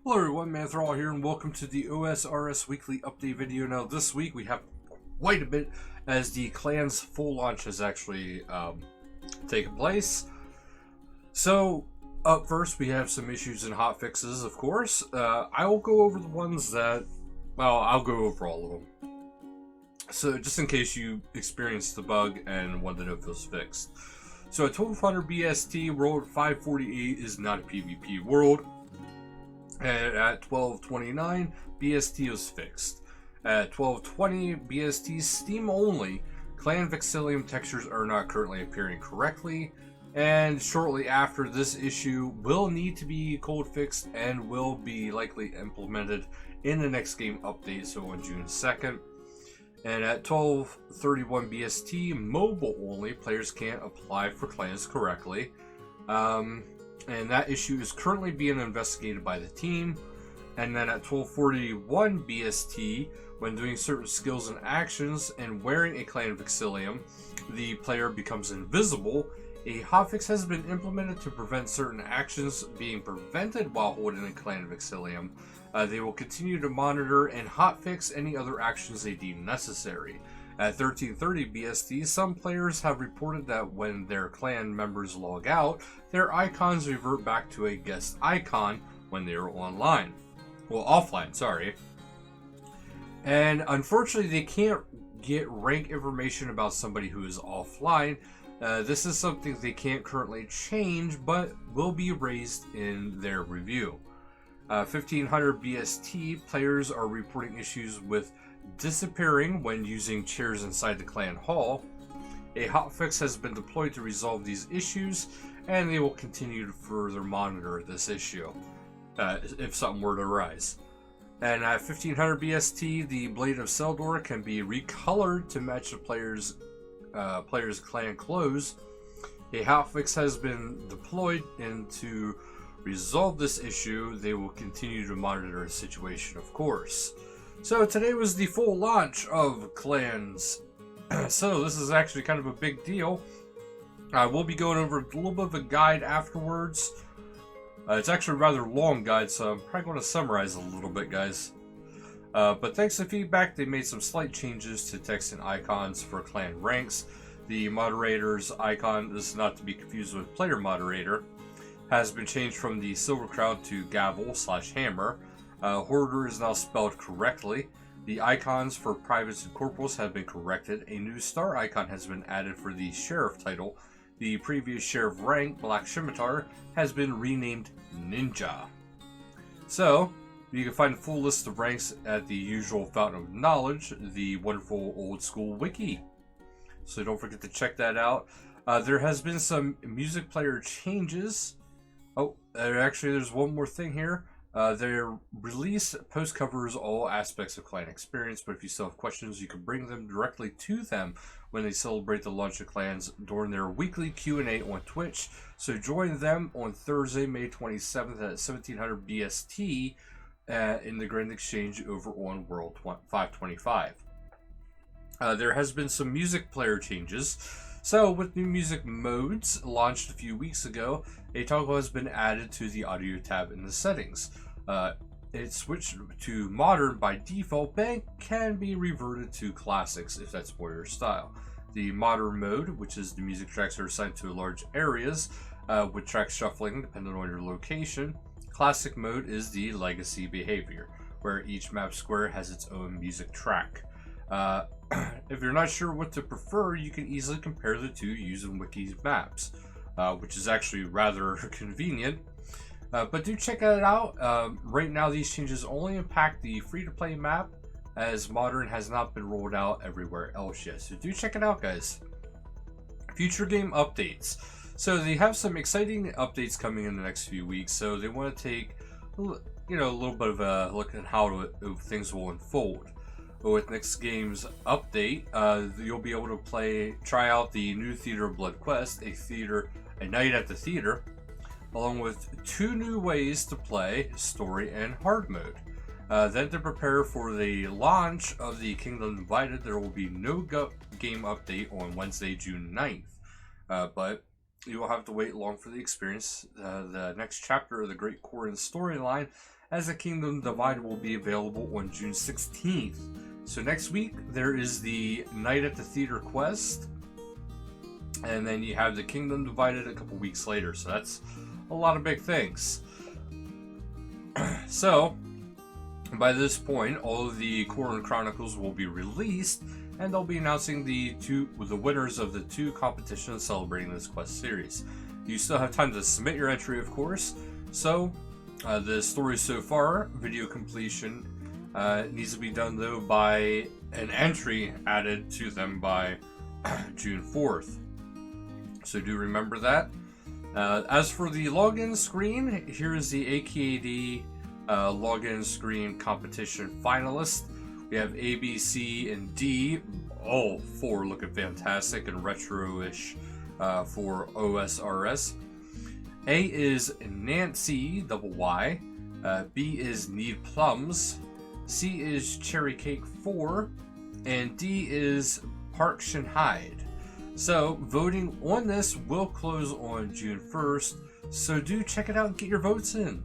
Hello everyone, Manithral here, and welcome to the OSRS weekly update video. Now this week we have quite a bit as the clan's full launch has actually taken place. So up first we have some issues and hotfixes, of course. I will go over the ones that, well, I'll go over all of them. So just in case you experienced the bug and want to know if it was fixed. So at 1200 BST, World 548 is not a PvP world. And at 1229, BST was fixed. At 1220 BST, Steam only, Clan Vexillium textures are not currently appearing correctly. And shortly after, this issue will need to be cold fixed and will be likely implemented in the next game update, so on June 2nd. And at 1231 BST, mobile only, players can't apply for clans correctly. And that issue is currently being investigated by the team. And then at 1241 BST, when doing certain skills and actions and wearing a Clan Vexillium, the player becomes invisible. A hotfix has been implemented to prevent certain actions being prevented while holding a Clan Vexillium. They will continue to monitor and hotfix any other actions they deem necessary. At 1330 BST, some players have reported that when their clan members log out, their icons revert back to a guest icon when they are online. Well, offline, sorry. And unfortunately, they can't get rank information about somebody who is offline. This is something they can't currently change, but will be raised in their review. 1500 BST, players are reporting issues with disappearing when using chairs inside the clan hall. A hotfix has been deployed to resolve these issues, and they will continue to further monitor this issue if something were to arise. And at 1500 BST, the Blade of Seldor can be recolored to match the player's clan clothes. A hotfix has been deployed, and to resolve this issue, they will continue to monitor the situation, of course. So today was the full launch of clans. So this is actually kind of a big deal. I will be going over a little bit of a guide afterwards. It's actually a rather long guide, so I'm probably going to summarize a little bit, guys. But thanks to feedback, they made some slight changes to text and icons for clan ranks. The moderator's icon, this is not to be confused with player moderator, has been changed from the silver crown to gavel/hammer. Hoarder is now spelled correctly. The icons for privates and corporals have been corrected. A new star icon has been added for the sheriff title. The previous sheriff rank, Black Scimitar, has been renamed Ninja. So, you can find a full list of ranks at the usual Fountain of Knowledge, the wonderful old school wiki. So don't forget to check that out. There has been some music player changes. Oh, actually there's one more thing here. Their release post covers all aspects of clan experience, but if you still have questions, you can bring them directly to them when they celebrate the launch of clans during their weekly Q&A on Twitch. So join them on Thursday, May 27th at 1700 BST in the Grand Exchange over on World 525. There has been some music player changes. So, with new music modes launched a few weeks ago, a toggle has been added to the audio tab in the settings. It switched to modern by default, but can be reverted to classics if that's more your style. The modern mode, which is the music tracks are assigned to large areas with track shuffling depending on your location. Classic mode is the legacy behavior, where each map square has its own music track. If you're not sure what to prefer, you can easily compare the two using Wiki's maps, which is actually rather convenient. But do check it out. Right now, these changes only impact the free-to-play map, as Modern has not been rolled out everywhere else yet. So do check it out, guys. Future game updates. So they have some exciting updates coming in the next few weeks. So they want to take, a little bit of a look at how things will unfold. With next game's update, you'll be able to try out the new Theater of Blood quest, a night at the theater, along with 2 new ways to play story and hard mode. Then to prepare for the launch of the Kingdom Divided, there will be no game update on Wednesday, June 9th. But you will have to wait long for the experience. The next chapter of the Great Korean storyline as the Kingdom Divided will be available on June 16th. So next week there is the Night at the Theater quest, and then you have the Kingdom Divided a couple weeks later. So that's a lot of big things. So by this point, all of the Korean Chronicles will be released, and they'll be announcing the winners of the 2 competitions celebrating this quest series. You still have time to submit your entry, of course. So the story so far, video completion, needs to be done though by an entry added to them by June 4th. So do remember that. As for the login screen, here is the AKD login screen competition finalist. We have A, B, C, and D. All 4 looking fantastic and retro-ish for OSRS. A is Nancy, double Y. B is Need Plums. C is Cherry Cake 4. And D is Park Shin Hide. So voting on this will close on June 1st. So do check it out and get your votes in.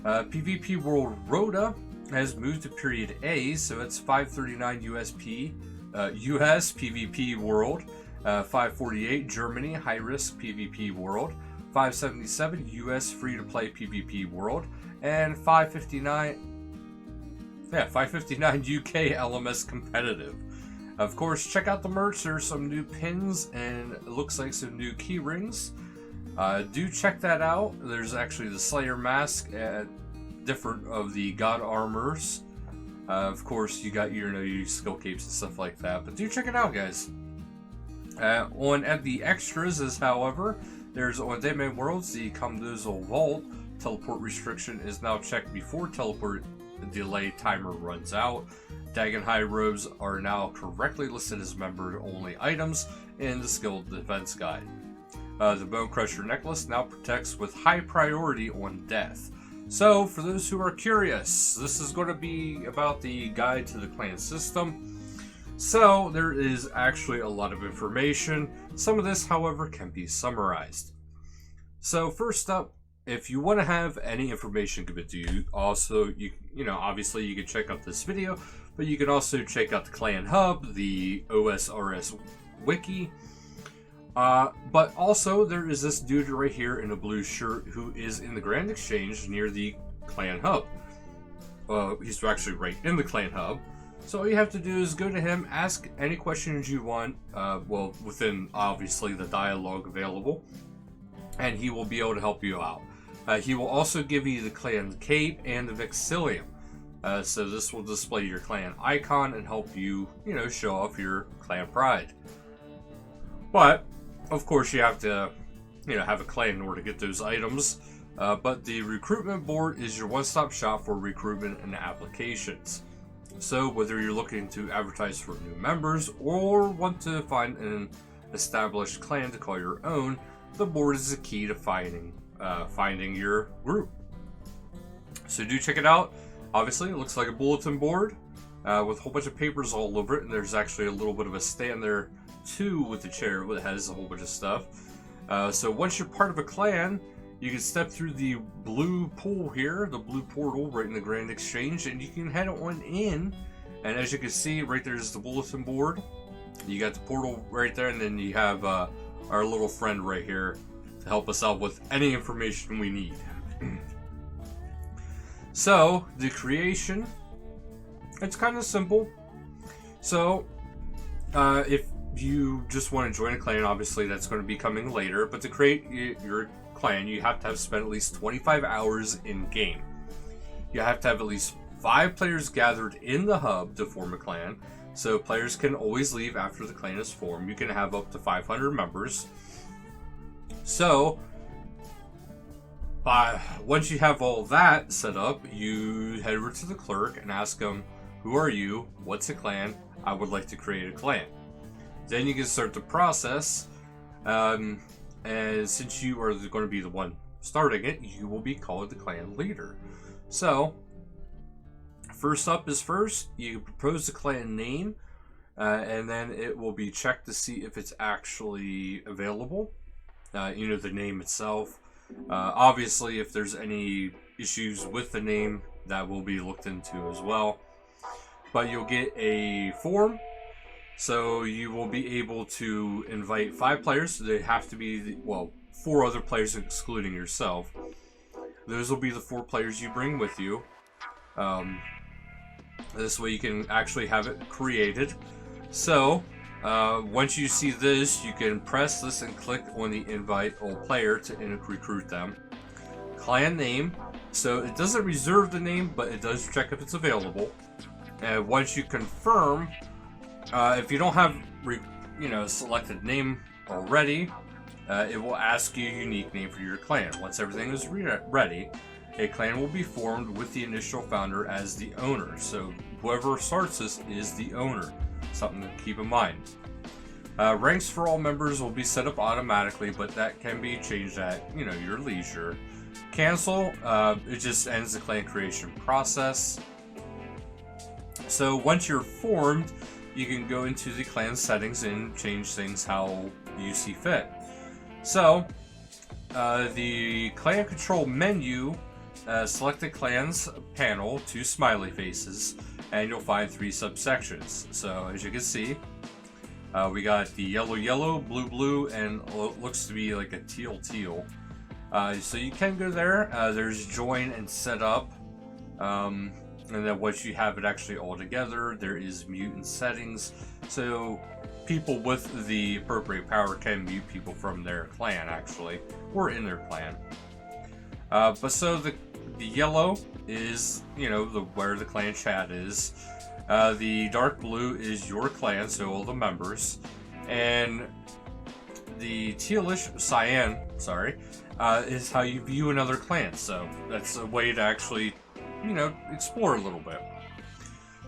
PvP World Rhoda has moved to period A, so it's 539 US PvP World, 548 Germany High Risk PvP World, 577 US Free to Play PvP World, and 559 UK LMS Competitive. Of course, check out the merch. There's some new pins and it looks like some new key rings. Do check that out. There's actually the Slayer mask and different of the God armors. Of course, you got your skill capes and stuff like that. But do check it out, guys. At the extras is, however, there's on Daemon Worlds the Kamdozo Vault. Teleport restriction is now checked before teleport delay timer runs out. Dagon High robes are now correctly listed as member-only items in the Skilled Defense Guide. The Bone Crusher necklace now protects with high priority on death. So, for those who are curious, this is going to be about the guide to the clan system. So, there is actually a lot of information. Some of this, however, can be summarized. So, first up, if you want to have any information given to you, also, obviously you can check out this video, but you can also check out the Clan Hub, the OSRS Wiki. But also, there is this dude right here in a blue shirt who is in the Grand Exchange near the Clan Hub. He's actually right in the Clan Hub. So all you have to do is go to him, ask any questions you want, within, obviously, the dialogue available, and he will be able to help you out. He will also give you the Clan Cape and the Vexillium. So this will display your clan icon and help you, show off your clan pride. But of course, you have to, have a clan in order to get those items. But the Recruitment Board is your one-stop shop for recruitment and applications. So whether you're looking to advertise for new members or want to find an established clan to call your own, the board is the key to finding your group. So do check it out. Obviously, it looks like a bulletin board with a whole bunch of papers all over it, and there's actually a little bit of a stand there too with the chair that has a whole bunch of stuff. So once you're part of a clan, you can step through the blue pool here, the blue portal right in the Grand Exchange, and you can head on in. And as you can see, right there's the bulletin board. You got the portal right there, and then you have our little friend right here to help us out with any information we need. So, the creation, it's kind of simple. So, if you just want to join a clan, obviously that's going to be coming later, but to create your clan, you have to have spent at least 25 hours in game. You have to have at least 5 players gathered in the hub to form a clan, so players can always leave after the clan is formed. You can have up to 500 members. So, once you have all that set up, you head over to the clerk and ask them, who are you? What's a clan? I would like to create a clan. Then you can start the process. And since you are going to be the one starting it, you will be called the clan leader. So, first up is first. You propose the clan name, and then it will be checked to see if it's actually available. the name itself. Obviously, if there's any issues with the name, that will be looked into as well. But you'll get a form, so you will be able to invite 5 players. They have to be, 4 other players excluding yourself. Those will be the 4 players you bring with you. This way you can actually have it created. So, once you see this, you can press this and click on the invite all player to recruit them. Clan name. So it doesn't reserve the name, but it does check if it's available. And once you confirm, if you don't have selected name already, it will ask you a unique name for your clan. Once everything is ready, a clan will be formed with the initial founder as the owner. So whoever starts this is the owner. Something to keep in mind. Ranks for all members will be set up automatically, but that can be changed at your leisure. Cancel, it just ends the clan creation process. So once you're formed, you can go into the clan settings and change things how you see fit. So the clan control menu, select the clans panel, 2 smiley faces, and you'll find 3 subsections. So as you can see, we got the yellow, blue, and what looks to be like a teal. So you can go there. There's join and set up. And then once you have it actually all together, there is mute and settings. So people with the appropriate power can mute people from their clan actually, or in their clan. But so the yellow is, where the clan chat is. The dark blue is your clan, so all the members. And the tealish, cyan, is how you view another clan. So that's a way to actually, explore a little bit.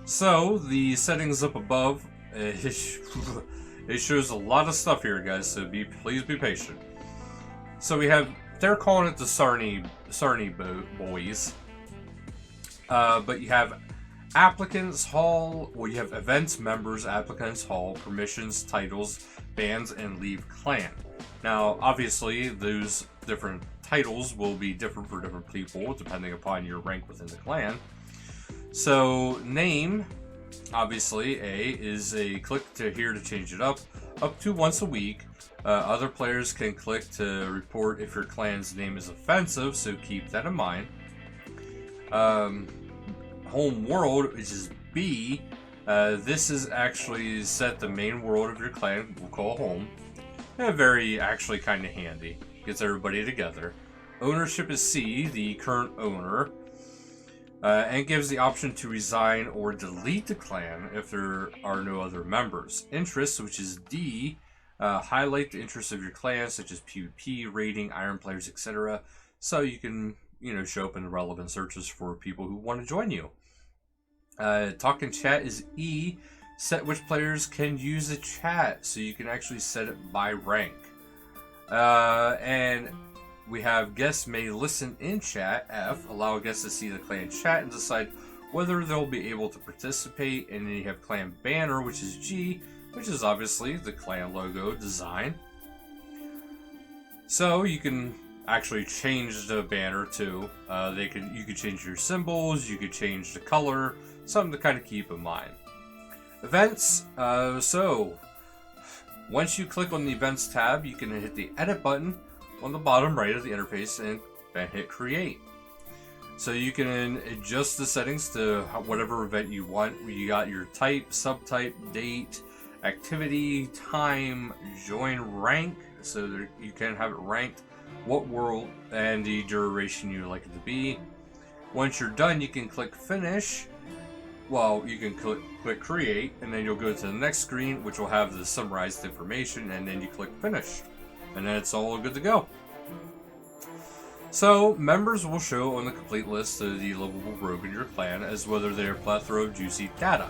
So the settings up above, it shows a lot of stuff here, guys. So please be patient. So we have, they're calling it the Sarnie boys, but you have Applicants Hall. Well, you have Events Members, Applicants Hall, Permissions, Titles, Bans, and Leave Clan. Now, obviously, those different titles will be different for different people depending upon your rank within the clan. So name, obviously, is a click here to change it up to once a week. Other players can click to report if your clan's name is offensive, so keep that in mind. Home world, which is B, this is actually set the main world of your clan, we'll call home. Very actually kind of handy. Gets everybody together. Ownership is C, the current owner, and gives the option to resign or delete the clan if there are no other members. Interests, which is D, highlight the interests of your clan, such as PvP, raiding, iron players, etc. So you can, show up in the relevant searches for people who want to join you. Talk and chat is E, set which players can use the chat, so you can actually set it by rank. And we have guests may listen in chat. F, allow guests to see the clan chat and decide whether they'll be able to participate. And then you have clan banner, which is G, which is obviously the clan logo design. So you can actually change the banner too. You could change your symbols, you could change the color, something to kind of keep in mind. Events, so once you click on the events tab, you can hit the edit button on the bottom right of the interface and then hit create. So you can adjust the settings to whatever event you want. You got your type, subtype, date, activity, time, join rank, so that you can have it ranked, what world, and the duration you like it to be. Once you're done, you can click finish. Well, you can click create, and then you'll go to the next screen, which will have the summarized information, and then you click finish, and then it's all good to go. So members will show on the complete list of the livable rogue in your clan as whether they are plethora of juicy data.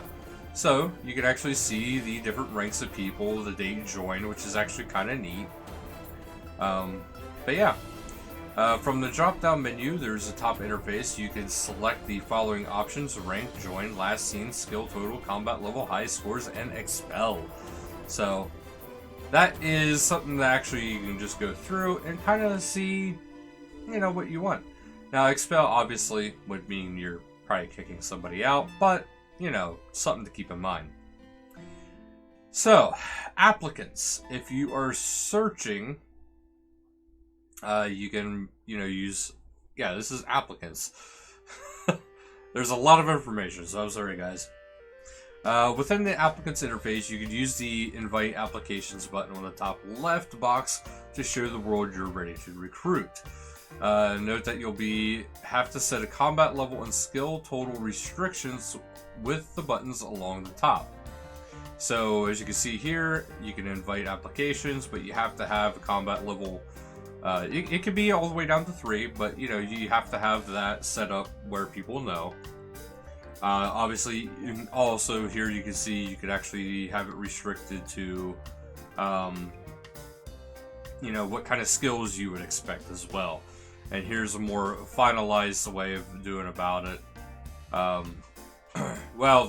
So you can actually see the different ranks of people, the date you join, which is actually kind of neat. But yeah. From the drop-down menu, there's a top interface. You can select the following options: rank, join, last seen, skill total, combat level, high scores, and expel. So that is something that actually you can just go through and kind of see, what you want. Now, expel obviously would mean you're probably kicking somebody out, but, something to keep in mind. So, applicants. If you are searching, you can, use, this is applicants. There's a lot of information, so I'm sorry, guys. Within the applicants interface, you could use the invite applications button on the top left box to show the world you're ready to recruit. Note that you'll have to set a combat level and skill total restrictions with the buttons along the top. So as you can see here, you can invite applications, but you have to have a combat level. It could be all the way down to 3, but you have to have that set up where people know. Obviously, also here you can see you could actually have it restricted to, what kind of skills you would expect as well. And here's a more finalized way of doing about it. Well,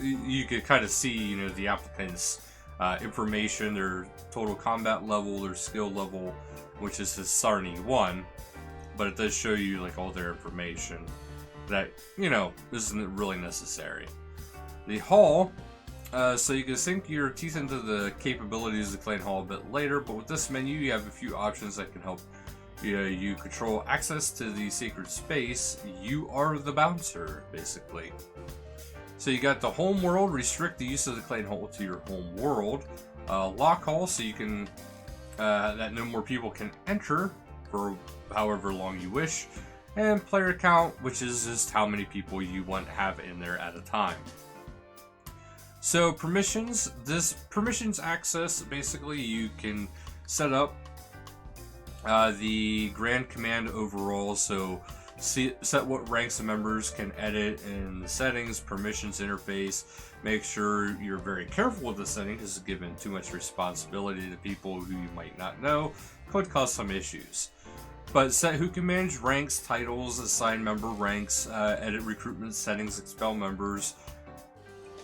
you could kind of see, the applicants' information, their total combat level, their skill level, which is his Sarni 1, but it does show you like all their information that, isn't really necessary. The hall, so you can sink your teeth into the capabilities of the clan hall a bit later, but with this menu you have a few options that can help you control access to the sacred space. You are the bouncer, basically. So you got the home world, restrict the use of the clan hall to your home world. Lock hall, so you can, that no more people can enter for however long you wish. And player count, which is just how many people you want to have in there at a time. So permissions, this permissions access, basically you can set up the grand command overall, so set what ranks the members can edit in the settings, permissions interface. Make sure you're very careful with the setting, because giving too much responsibility to people who you might not know could cause some issues. But set who can manage ranks, titles, assign member ranks, edit recruitment settings, expel members.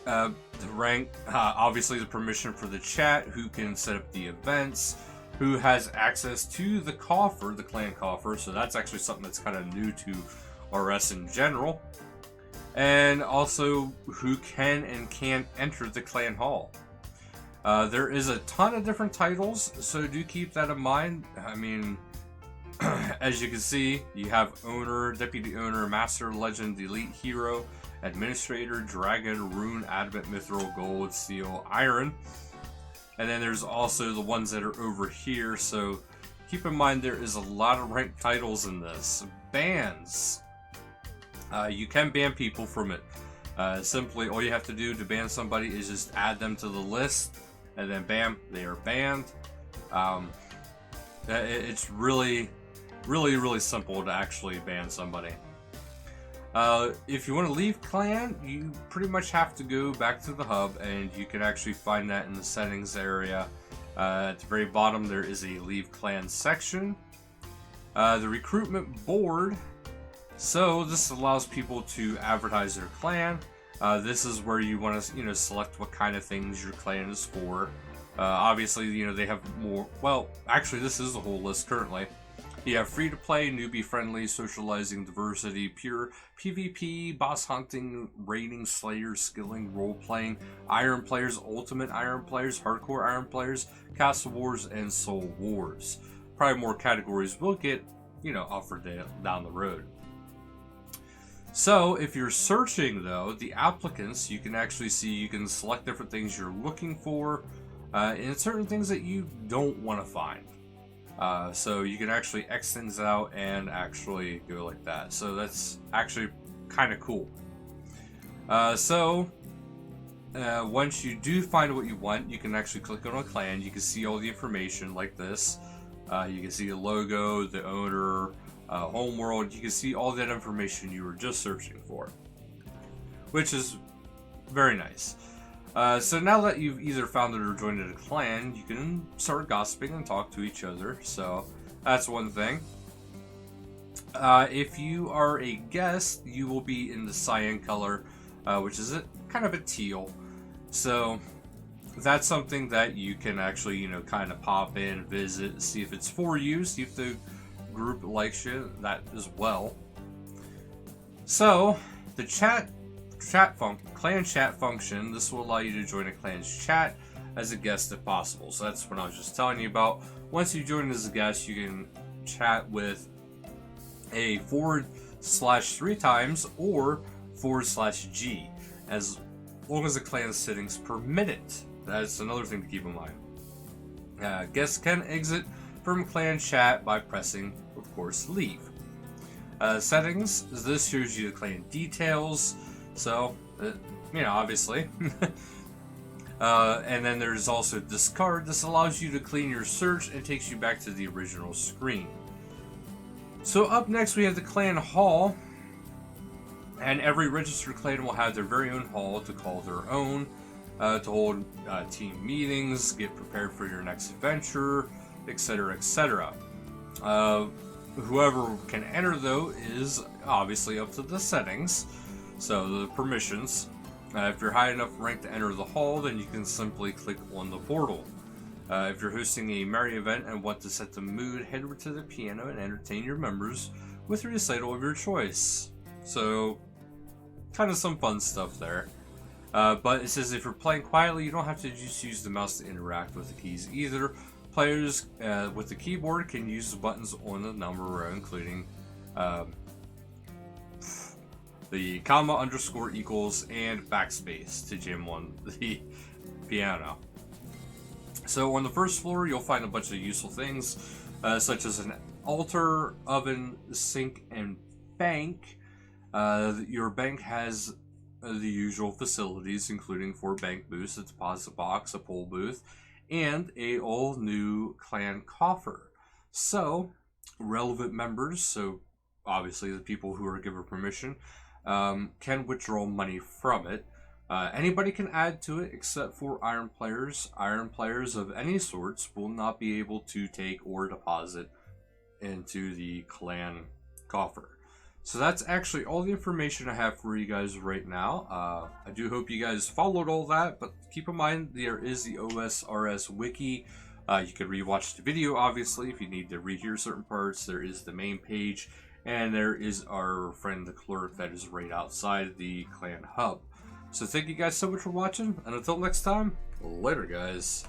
The rank, obviously the permission for the chat, who can set up the events, who has access to the coffer, the clan coffer, so that's actually something that's kind of new to RS in general. And also who can and can't enter the clan hall. There is a ton of different titles, so do keep that in mind. I mean, as you can see, you have owner, deputy owner, master, legend, elite hero, administrator, dragon, rune, adamant, mithril, gold, steel, iron. And then there's also the ones that are over here, so keep in mind there is a lot of ranked titles in this. Bans. You can ban people from it. Simply, all you have to do to ban somebody is just add them to the list, and then bam, they are banned. It's really simple to actually ban somebody. If you want to leave clan, you pretty much have to go back to the hub, and you can actually find that in the settings area. At the very bottom there is a leave clan section. The recruitment board, so this allows people to advertise their clan. This is where you want to select what kind of things your clan is for. Obviously they have more, well actually this is the whole list currently. You have free to play, newbie friendly, socializing, diversity, pure, PvP, boss hunting, raiding, slayer, skilling, role playing, iron players, ultimate iron players, hardcore iron players, castle wars, and soul wars. Probably more categories will get, offered down the road. So if you're searching though, the applicants, you can actually see, you can select different things you're looking for, and certain things that you don't want to find. So you can actually X things out and actually go like that. So that's actually kind of cool. Once you do find what you want, you can actually click on a clan. You can see all the information like this. You can see the logo, the owner, home world. You can see all that information you were just searching for, which is very nice. So now that you've either founded or joined a clan, you can start gossiping and talk to each other. So that's one thing. If you are a guest, you will be in the cyan color, which is kind of a teal. So that's something that you can actually, you know, kind of pop in, visit, see if it's for you, see if the group likes you, that as well. So the clan chat function, this will allow you to join a clan's chat as a guest if possible. So that's what I was just telling you about. Once you join as a guest, you can chat with a /3 times or /G, as long as the clan settings permit it. That's another thing to keep in mind. Guests can exit from clan chat by pressing, of course, leave. Settings, this shows you the clan details, so, you know, obviously. And then there's also discard. This allows you to clean your search and takes you back to the original screen. So up next we have the clan hall, and every registered clan will have their very own hall to call their own, to hold team meetings, get prepared for your next adventure, etc., etc. Whoever can enter, though, is obviously up to the settings, so the permissions. If you're high enough rank to enter the hall, then you can simply click on the portal. If you're hosting a merry event and want to set the mood, head over to the piano and entertain your members with a recital of your choice. So, kind of some fun stuff there. But it says if you're playing quietly, you don't have to just use the mouse to interact with the keys either. Players with the keyboard can use the buttons on the number row, including the comma, underscore, equals, and backspace to jam on the piano. So on the first floor, you'll find a bunch of useful things, such as an altar, oven, sink, and bank. Your bank has the usual facilities, including 4 bank booths, a deposit box, a poll booth, and a all-new clan coffer. So, relevant members, so obviously the people who are given permission, can withdraw money from it. Anybody can add to it except for Iron players. Iron players of any sorts will not be able to take or deposit into the clan coffer. So that's actually all the information I have for you guys right now. I do hope you guys followed all that, but keep in mind there is the OSRS wiki. You can rewatch the video, obviously, if you need to rehear certain parts. There is the main page, and there is our friend the clerk that is right outside the clan hub. So thank you guys so much for watching, and until next time, later guys.